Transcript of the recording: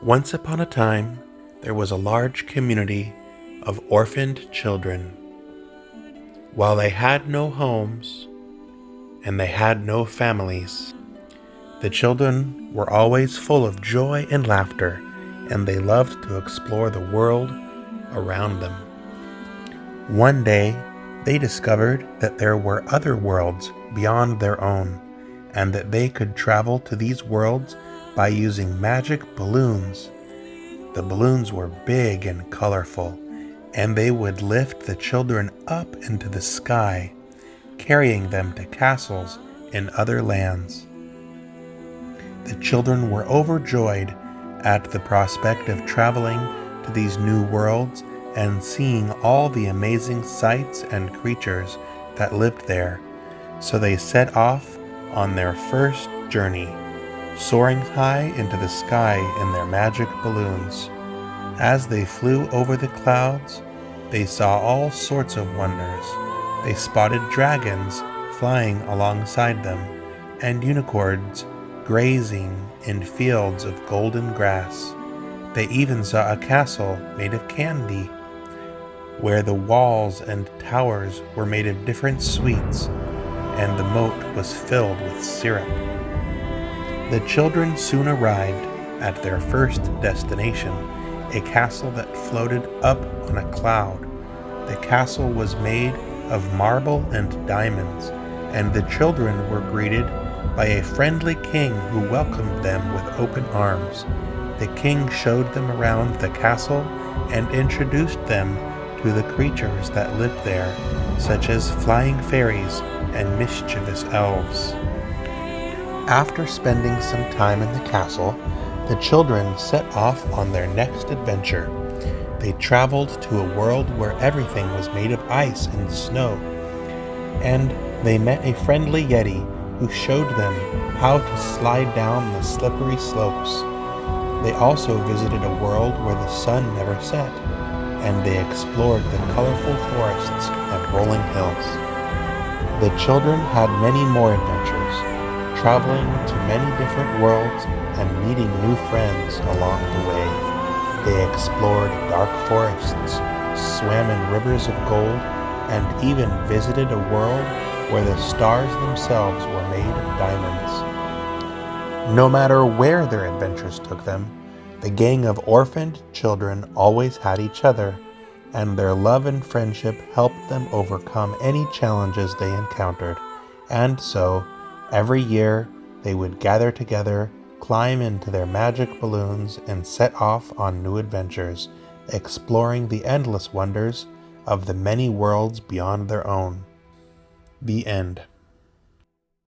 Once upon a time, there was a large community of orphaned children. While they had no homes and they had no families, the children were always full of joy and laughter, and they loved to explore the world around them. One day, they discovered that there were other worlds beyond their own, and that they could travel to these worlds by using magic balloons. The balloons were big and colorful, and they would lift the children up into the sky, carrying them to castles in other lands. The children were overjoyed at the prospect of traveling to these new worlds and seeing all the amazing sights and creatures that lived there, so they set off on their first journey, soaring high into the sky in their magic balloons. As they flew over the clouds, they saw all sorts of wonders. They spotted dragons flying alongside them, and unicorns grazing in fields of golden grass. They even saw a castle made of candy, where the walls and towers were made of different sweets, and the moat was filled with syrup. The children soon arrived at their first destination, a castle that floated up on a cloud. The castle was made of marble and diamonds, and the children were greeted by a friendly king who welcomed them with open arms. The king showed them around the castle and introduced them to the creatures that lived there, such as flying fairies and mischievous elves. After spending some time in the castle, the children set off on their next adventure. They traveled to a world where everything was made of ice and snow, and they met a friendly Yeti who showed them how to slide down the slippery slopes. They also visited a world where the sun never set, and they explored the colorful forests and rolling hills. The children had many more adventures, traveling to many different worlds and meeting new friends along the way. They explored dark forests, swam in rivers of gold, and even visited a world where the stars themselves were made of diamonds. No matter where their adventures took them, the gang of orphaned children always had each other, and their love and friendship helped them overcome any challenges they encountered. And so, every year, they would gather together, climb into their magic balloons, and set off on new adventures, exploring the endless wonders of the many worlds beyond their own. The end.